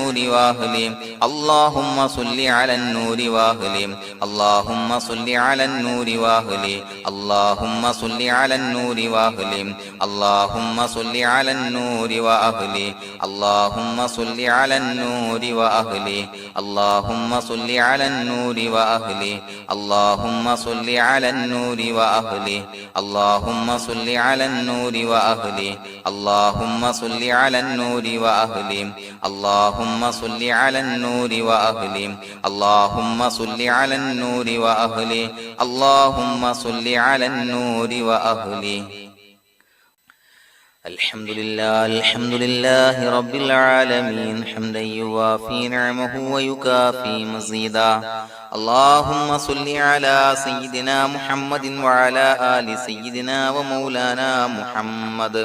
النور وأهله اللهم صل على النور وأهله اللهم صل على النور وأهله اللهم صل على النور وأهله اللهم صل على النور وأهله اللهم صل على النور وأهله اللهم صل على النور وأهله اللهم صل على النور وأهله اللهم صل على النور وأهله اللهم صل على النور وأهله اللهم صل على النور وأهله اللهم صل على النور وأهله اللهم صل على النور وأهله الحمد لله رب العالمين حمدا يوافي نعمه ويكافي مزيدا اللهم صل على سيدنا محمد وعلى آل سيدنا ومولانا محمد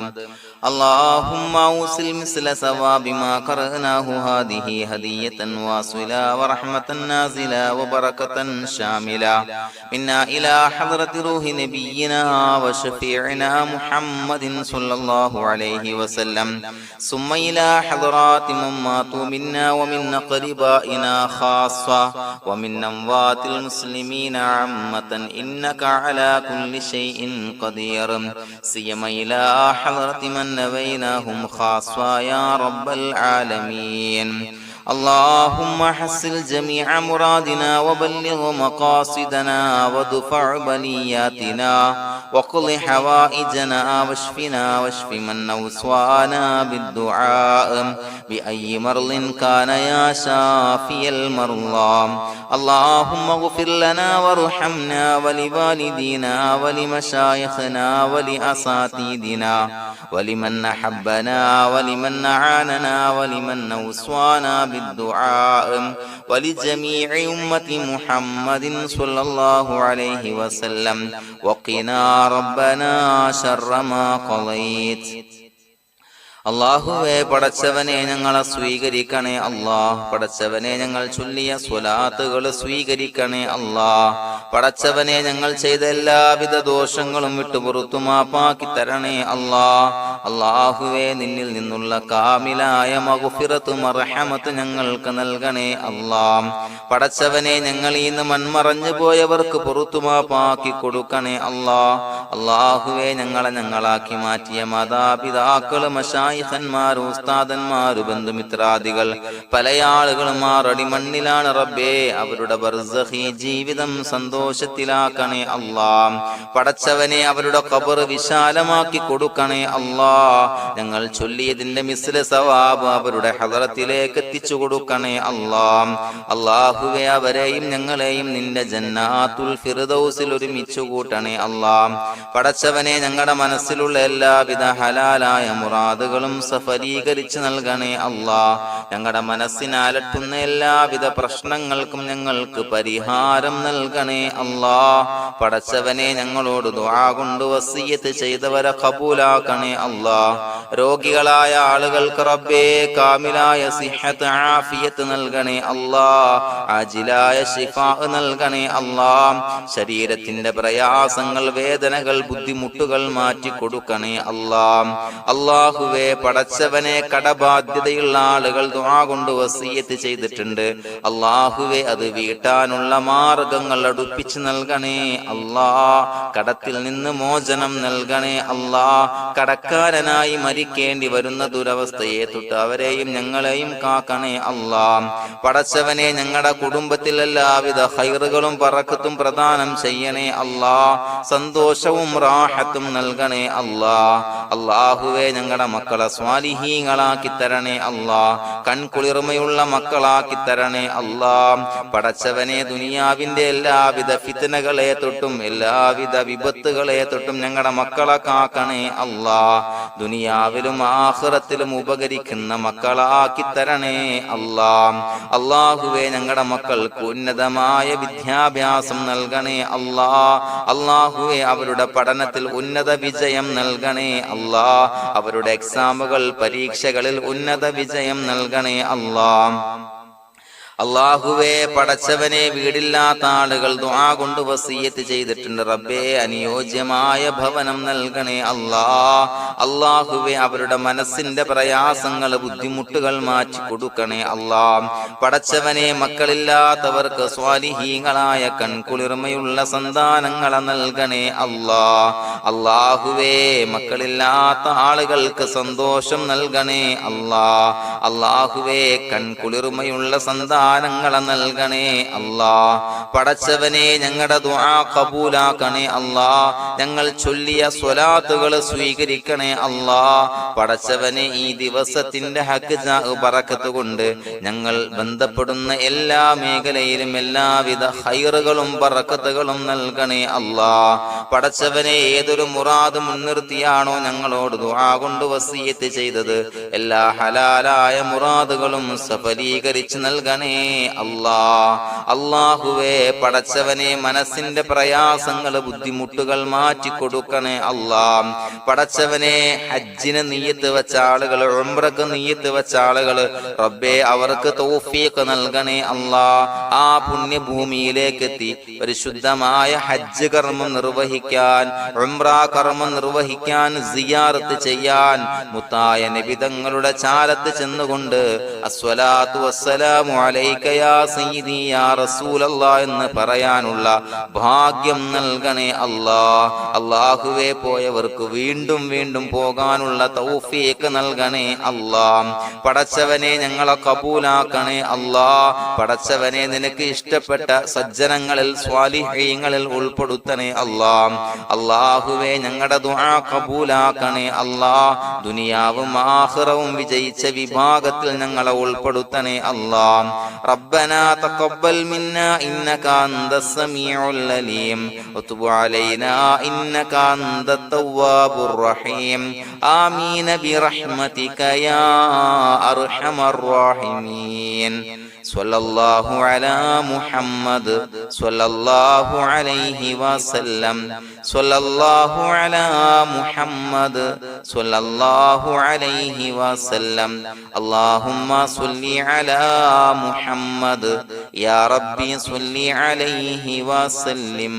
اللهم أوصل مثل ثواب ما قرأناه هذه هدية واصلة ورحمة نازلة وبركة شاملة منا إلى حضرة روح نبينا وشفيعنا محمد صلى الله عليه وسلم ثم إلى حضرات من ماتوا منا ومن أقربائنا خاصة ومن أموات المسلمين عامة إنك على كل شيء قدير سيما إلى حضرة من نبيناهم خاصة يا رب العالمين اللهم حصل جميع مرادنا وبلغ مقاصدنا ودفع بلياتنا وقض حوائجنا واشفنا واشف من أوصانا بالدعاء بأي مرض كان يا شافي المرضى اللهم اغفر لنا وارحمنا ولوالدينا ولمشايخنا ولأساتذتنا ولمن أحبنا ولمن أعاننا ولمن أوصانا بالدعاء ولجميع أمة محمد صلى الله عليه وسلم وقنا ربنا شر ما قضيت അല്ലാഹുവേ പടച്ചവനെ ഞങ്ങളെ സ്വീകരിക്കണേ അല്ലാഹ് പടച്ചവനെ ഞങ്ങൾ ചൊല്ലിയ സ്വലാത്തുകൾ സ്വീകരിക്കണേ അല്ലാഹ് പടച്ചവനെ ഞങ്ങൾ ചെയ്ത എല്ലാവിധ ദോഷങ്ങളും വിട്ടുപുറത്തു മാപ്പാക്കി തരണേ അല്ലാഹ് അല്ലാഹുവേ നിന്നിൽ നിന്നുള്ള കാമിലായ മഗ്ഫിറത്തും റഹ്മത്ത് ഞങ്ങൾക്ക് നൽകണേ അല്ലാഹ് പടച്ചവനെ ഞങ്ങൾ ഇന്ന് മൺമറഞ്ഞു പോയവർക്ക് പുറത്തു മാപ്പാക്കി കൊടുക്കണേ അല്ലാഹ് അല്ലാഹുവേ ഞങ്ങളാക്കി മാറ്റിയ മാതാപിതാക്കൾ ഖന്മാർ ഉസ്താദന്മാർ ബന്ധുമിത്രാദികൾ പല ആളുകളും ആറടി മണ്ണിലാണ് റബ്ബേ അവരുടെ ബർസഖി ജീവിതം സന്തോഷത്തിലാക്കണേ അല്ലാഹ് പടച്ചവനെ അവരുടെ ഖബർ വിശാലമാക്കി കൊടുക്കണേ അല്ലാഹ് ഞങ്ങൾ ചൊല്ലിയതിന്റെ മിസ്ല സവാബ് അവരുടെ ഹദറത്തിലേക്ക് എത്തിച്ചു കൊടുക്കണേ അല്ലാഹ് അല്ലാഹുവേ അവരെയും ഞങ്ങളെയും നിന്റെ ജന്നാത്തുൽ ഫിർദൗസിൽ ഒരുമിച്ച് കൂട്ടണേ അല്ലാഹ് പടച്ചവനെ ഞങ്ങളുടെ മനസ്സിലുള്ള എല്ലാവിധ ഹലാലായ മുറാദുകളും സഫലീകരിച്ച് നൽകണേ അല്ലാഹ് ഞങ്ങളുടെ മനസ്സിനെ അലട്ടുന്ന എല്ലാവിധ പ്രശ്നങ്ങൾക്കും ഞങ്ങൾക്ക് പരിഹാരം നൽകണേ അല്ലാഹ് പടച്ചവനെ ഞങ്ങളോട് ദുആ കൊണ്ട് വസിയ്യത്ത് ചെയ്തവരെ ഖബൂലാക്കണേ അല്ലാഹ് രോഗികളായ ആളുകൾക്ക് റബ്ബേ കാമിലായ സിഹത്ത് ആഫിയത്ത് നൽകണേ അല്ലാഹ് ആജിലായ ശിഫാ നൽകണേ അല്ലാഹ് ശരീരത്തിന്റെ പ്രയാസങ്ങൾ വേദനകൾ ബുദ്ധിമുട്ടുകൾ മാറ്റി കൊടുക്കണേ അല്ലാഹ് അല്ലാഹുവേ പടച്ചവനെ കടബാധ്യതയുള്ള ആളുകൾ ദുആ കൊണ്ട് വസിയ്യത്ത് ചെയ്തിട്ടുണ്ട് അല്ലാഹുവേ അത് വീട്ടാനുള്ള മാർഗങ്ങൾ അടുപ്പിച്ച് നൽകണേ അല്ലാഹ് കടത്തിൽ നിന്ന് മോചനം നൽകണേ അല്ലാഹ് കടക്കാരനായി മരിക്കേണ്ടി വരുന്ന ദുരവസ്ഥയെ തൊട്ട് അവരെയും ഞങ്ങളെയും കാക്കണേ അല്ലാഹ് പടച്ചവനെ ഞങ്ങളുടെ കുടുംബത്തിൽ എല്ലാവിധ ഖൈറുകളും ബറക്കത്തും പ്രദാനം ചെയ്യണേ അല്ലാഹ് സന്തോഷവും റാഹത്തും നൽകണേ അല്ലാഹ് അല്ലാഹുവേ ഞങ്ങളുടെ മക്കളെ സ്വാലിഹീങ്ങളാക്കി തരണേ അല്ലാഹ് കൺകുളിർമയുള്ള മക്കളാക്കി തരണേ അല്ലാഹ് പടച്ചവനെ ദുനിയാവിന്റെ എല്ലാവിധ ഫിത്നകളെ തൊട്ടും എല്ലാവിധ വിപത്തുകളെ തൊട്ടും ഞങ്ങളുടെ മക്കളെ കാക്കണേ അല്ലാഹ് ദുനിയാവിലും ആഖിറത്തിലും ഉപകരിക്കുന്ന മക്കളാക്കി തരണേ അല്ലാഹ് അല്ലാഹുവേ ഞങ്ങളുടെ മക്കൾക്ക് ഉന്നതമായ വിദ്യാഭ്യാസം നൽകണേ അല്ലാഹ് അല്ലാഹുവേ അവരുടെ പഠനത്തിൽ ഉന്നത വിജയം നൽകണേ അല്ലാഹ് അവരുടെ എക്സാമുകൾ പരീക്ഷകളിൽ ഉന്നത വിജയം നൽകണേ അല്ലാഹ് അല്ലാഹുവേ പടച്ചവനെ വീടില്ലാത്ത ആളുകൾ ദുആ കൊണ്ട് വസിയത്ത് ചെയ്തിട്ടുണ്ട്. റബ്ബേ അനുയോജ്യമായ ഭവനം നൽകണേ അല്ലാ. അല്ലാഹുവേ അവരുടെ മനസ്സിന്റെ പ്രയാസങ്ങൾ ബുദ്ധിമുട്ടുകൾ മാറ്റി കൊടുക്കണേ അല്ലാ. പടച്ചവനെ മക്കളില്ലാത്തവർക്ക് സ്വാലിഹീങ്ങളായ കൺകുളിർമയുള്ള സന്താനങ്ങളെ നൽകണേ അല്ലാ. അല്ലാഹുവേ മക്കളില്ലാത്ത ആളുകൾക്ക് സന്തോഷം നൽകണേ അല്ലാ. അല്ലാഹുവേ കൺകുളിർമയുള്ള സന്താനങ്ങളെ നൽകണേ അല്ലാ. പടച്ചവനെ ഞങ്ങളുടെ ദുആ ഖബൂലാക്കണേ അല്ലാ. ഞങ്ങൾ ചൊല്ലിയ സ്വലാത്തുകൾ സ്വീകരിക്കണേ അല്ലാ. പടച്ചവനെ ഈ ദിവസത്തിന്റെ ഹക്ക് ബറക്കത്ത് കൊണ്ട് ഞങ്ങൾ ബന്ധപ്പെടുന്ന എല്ലാ മേഖലയിലും എല്ലാവിധ ഖൈറുകളും ബറക്കത്തുകളും നൽകണേ അല്ലാ. പടച്ചവനെ ഏതൊരു മുറാദ് മുൻനിർത്തിയാണോ ഞങ്ങളോട് ദുആ കൊണ്ട് വസിയത്ത് ചെയ്തത് എല്ലാ ഹലാലായ മുറാദുകളും സഫലീകരിച്ച് നൽകണേ അല്ലാ. അല്ലാഹുവേ പടച്ചവനെ മനസ്സിന്റെ പ്രയാസങ്ങൾ ബുദ്ധിമുട്ടുകൾ മാറ്റി കൊടുക്കണേ അല്ലാ. പടച്ചവനെ ഹജ്ജിന് നിയ്യത്ത് വെച്ച ആളുകൾ, ഉംറക്ക് നിയ്യത്ത് വെച്ച ആളുകൾ റബ്ബേ അവർക്ക് തൗഫീഖ് നൽകണേ അല്ലാ. ആ പുണ്യഭൂമിയിലേക്ക് എത്തി പരിശുദ്ധമായ ഹജ്ജ് കർമ്മം നിർവഹിക്കാൻ, ഉംറ കർമ്മം നിർവഹിക്കാൻ, സിയാറത്ത് ചെയ്യാൻ മുത്തായ നബി തങ്ങളുടെ ചാരത്ത് ചെന്നുകൊണ്ട് അസ്സലാത്തു വസ്സലാമു അലൈക യാ സയ്യിദി യാ റസൂലല്ലാഹ് എന്ന് പറയാനുള്ള ഭാഗ്യം നൽകണേ അല്ലാ. അല്ലാഹുവേ പോയവർക്ക് വീണ്ടും വീണ്ടും പോകാനുള്ള തൗഫീഖ് നൽകണേ അല്ലാ. പടച്ചവനെ ഞങ്ങളെ കബൂലാക്കണേ അല്ലാ. പടച്ചവനെ നിനക്ക് ഇഷ്ടപ്പെട്ട സജ്ജനങ്ങളിൽ സ്വാലിഹീങ്ങളിൽ ഉൾപ്പെടുത്തണേ അല്ലാ. അല്ലാഹുവേ ഞങ്ങളുടെ ദുആ കബൂലാക്കണേ അല്ലാ. ദുനിയാവും ആഖിറവും വിജയിച്ച വിഭാഗത്തിൽ ഞങ്ങളെ ഉൾപ്പെടുത്തണേ അല്ലാ. റബ്ബനാ തഖബ്ബൽ മിന്നാ ഇന്നക അൻതസ് സമീഉൽ അലീം വതുബ് അലൈനാ ഇന്നക അൻതത് തവ്വാബുർ റഹീം. ആമീൻ ബിറഹ്മതിക യാ അർഹമർ റഹീമീൻ. സ്വല്ലല്ലാഹു അലാ മുഹമ്മദ് സ്വല്ലല്ലാഹു അലൈഹി വസല്ലം. സ്വല്ലല്ലാഹു അലാ മുഹമ്മദ് സ്വല്ലല്ലാഹു അലൈഹി വസല്ലം. അല്ലാഹുമ്മ സ്വല്ലി അലാ മുഹമ്മദ് യാ റബ്ബി സ്വല്ലി അലൈഹി വസല്ലം.